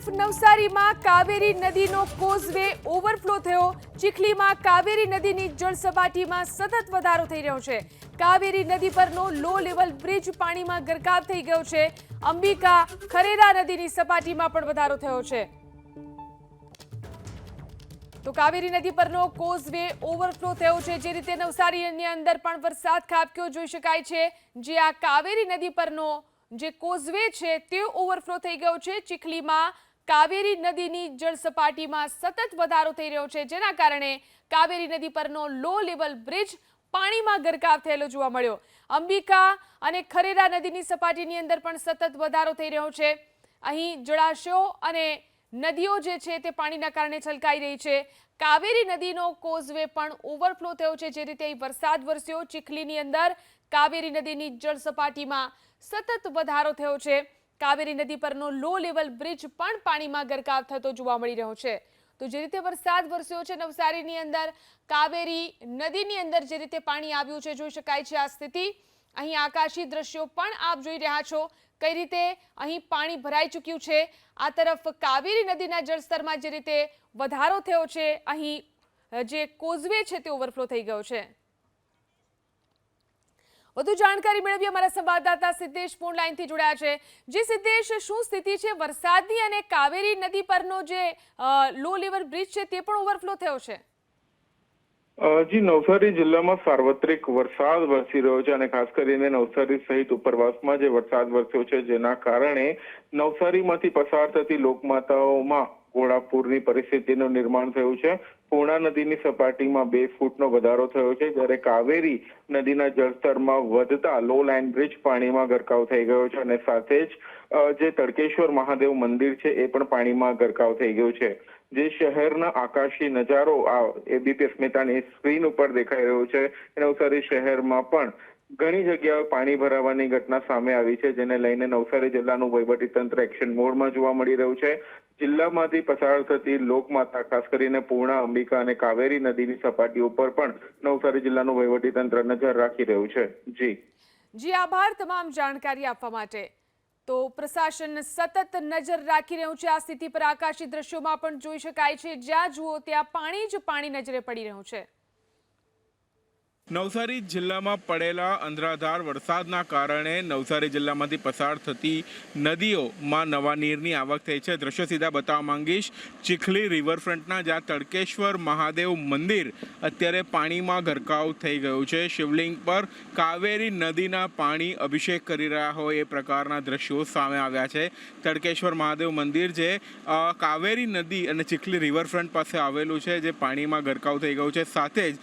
તરફ નવસારીમાં કાવેરી નદીનો કોઝવે ઓવરફ્લો થયો। ચીખલીમાં કાવેરી નદીની જળ સપાટીમાં સતત વધારો થઈ રહ્યો છે। કાવેરી નદી પરનો લો લેવલ બ્રિજ પાણીમાં ગરકાવ થઈ ગયો છે। અંબિકા ખરેરા નદીની સપાટીમાં પણ વધારો થયો છે। તો કાવેરી નદી પરનો કોઝવે ઓવરફ્લો થયો છે। જે રીતે નવસારીની અંદર પણ વરસાદ ખાબક્યો જોઈ શકાય છે। જે આ કાવેરી નદી પરનો જે કોઝવે છે તે ઓવરફ્લો થઈ ગયો છે। ચીખલીમાં કાવેરી નદીની જળ સપાટીમાં સતત વધારો થઈ રહ્યો છે, જેના કારણે કાવેરી નદી પરનો લો લેવલ બ્રિજ પાણીમાં ગરકાવ થયેલો જોવા મળ્યો। અંબિકા અને ખરેરા નદીની સપાટીની અંદર પણ સતત વધારો થઈ રહ્યો છે। અહીં જળાશયો અને નદીઓ જે છે તે પાણીના કારણે છલકાઈ રહી છે। કાવેરી નદીનો કોઝવે પણ ઓવરફ્લો થયો છે। જે રીતે વરસાદ વરસ્યો, ચીખલીની અંદર કાવેરી નદીની જળ સપાટીમાં સતત વધારો થયો છે। કાવેરી નદી પરનો લો લેવલ બ્રિજ પણ પાણીમાં ગરકાવ થતો જોવા મળી રહ્યો છે। તો જે રીતે વરસાદ વરસ્યો છે નવસારીની અંદર, કાવેરી નદીની અંદર જે રીતે પાણી આવ્યું છે જોઈ શકાય છે આ સ્થિતિ। અહીં આકાશી દ્રશ્યો પણ આપ જોઈ રહ્યા છો કઈ રીતે અહીં પાણી ભરાઈ ચૂક્યું છે। આ તરફ કાવેરી નદીના જળસ્તરમાં જે રીતે વધારો થયો છે, અહીં જે કોઝવે છે તે ઓવરફ્લો થઈ ગયો છે। વધુ જાણકારી મેળવી અમારા સંવાદદાતા સિદ્ધેશ ફોન લાઈનથી જોડાયા છે। જે સિદ્ધેશ, શું સ્થિતિ છે વરસાદની અને કાવેરી નદી પરનો જે લો લેવલ બ્રિજ છે તે પણ ઓવરફ્લો થયો છે? જી, નવસારી જિલ્લામાં સાર્વત્રિક વરસાદ વરસી રહ્યો છે અને ખાસ કરીને નવસારી સહિત ઉપરવાસમાં જે વરસાદ વરસ્યો છે જેના કારણે નવસારીમાંથી પસાર થતી લોકમાતાઓમાં ઘોડાપૂરની પરિસ્થિતિનું નિર્માણ થયું છે। પૂર્ણા નદીની સપાટીમાં 2 ફૂટનો વધારો થયો છે, જ્યારે કાવેરી નદીના જળસ્તરમાં વધતા લો લાઇન બ્રિજ પાણીમાં ગરકાવ થઈ ગયો છે અને સાથે જ જે તડકેશ્વર મહાદેવ મંદિર છે એ પણ પાણીમાં ગરકાવ થઈ ગયું છે। જે શહેરના આકાશી નજારો આ એબીપી અસ્મિતાની સ્ક્રીન ઉપર દેખાઈ રહ્યો છે। નવસારી શહેરમાં પણ ઘણી જગ્યાએ પાણી ભરાવાની ઘટના સામે આવી છે, જેને લઈને નવસારી જિલ્લાનું વહીવટીતંત્ર એક્શન મોડમાં જોવા મળી રહ્યું છે। જિલ્લામાંથી પસાર થતી લોકમાતા ખાસ કરીને પૂર્ણા, અંબિકા અને કાવેરી નદીની સપાટી ઉપર પણ નવસારી જિલ્લાનું વહીવટીતંત્ર નજર રાખી રહ્યું છે। જી, આભાર તમામ જાણકારી આપવા માટે। તો પ્રશાસન સતત નજર રાખી રહ્યું છે આ સ્થિતિ પર। આકાશી દ્રશ્યોમાં પણ જોઈ શકાય છે, જ્યાં જુઓ ત્યાં પાણી જ પાણી નજરે પડી રહ્યું છે। નવસારી જિલ્લામાં પડેલા અંધરાધાર વરસાદના કારણે નવસારી જિલ્લામાંથી પસાર થતી નદીઓમાં નવા નીરની આવક થઈ છે। દ્રશ્યો સીધા બતાવવા માંગીશ ચીખલી રિવરફ્રન્ટના, જ્યાં તડકેશ્વર મહાદેવ મંદિર અત્યારે પાણીમાં ગરકાવ થઈ ગયું છે। શિવલિંગ પર કાવેરી નદીના પાણી અભિષેક કરી રહ્યા હોય એ પ્રકારના દ્રશ્યો સામે આવ્યા છે। તડકેશ્વર મહાદેવ મંદિર જે કાવેરી નદી અને ચીખલી રિવરફ્રન્ટ પાસે આવેલું છે, જે પાણીમાં ગરકાવ થઈ ગયું છે। સાથે જ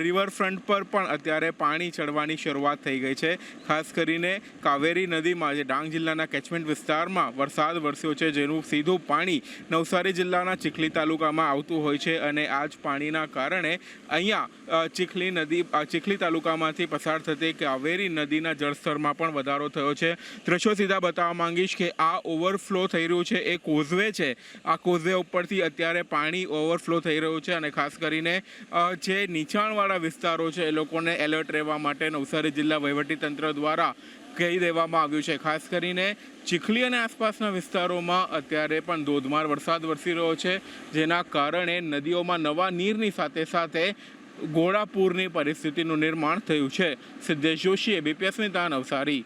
રિવરફ્રન્ટ પર પણ અત્યારે પાણી ચડવાની શરૂઆત થઈ ગઈ છે। ખાસ કરીને કાવેરી નદીમાં જે ડાંગ જિલ્લાના કેચમેન્ટ વિસ્તારમાં વરસાદ વરસ્યો છે, જેનું સીધું પાણી નવસારી જિલ્લાના ચીખલી તાલુકામાં આવતું હોય છે અને આ જ પાણીના કારણે અહીંયા ચીખલી તાલુકામાંથી પસાર થતી કાવેરી નદીના જળસ્તરમાં પણ વધારો થયો છે। દ્રશ્યો સીધા બતાવવા માંગીશ કે આ ઓવરફ્લો થઈ રહ્યું છે એ કોઝવે છે। આ કોઝવે ઉપરથી અત્યારે પાણી ઓવરફ્લો થઈ રહ્યું છે અને ખાસ કરીને જે નીચાણવાળા વિસ્તારો છે લોકોને એલર્ટ રહેવા માટે નવસારી જિલ્લા વહીવટીતંત્ર દ્વારા કહી દેવામાં આવ્યું છે। ખાસ કરીને ચીખલી અને આસપાસના વિસ્તારોમાં અત્યારે પણ ધોધમાર વરસાદ વરસી રહ્યો છે, જેના કારણે નદીઓમાં નવા નીરની સાથે સાથે ઘોડાપૂરની પરિસ્થિતિનું નિર્માણ થયું છે। સિદ્ધેશ જોશી, એબીપી અસ્મિતા, નવસારી।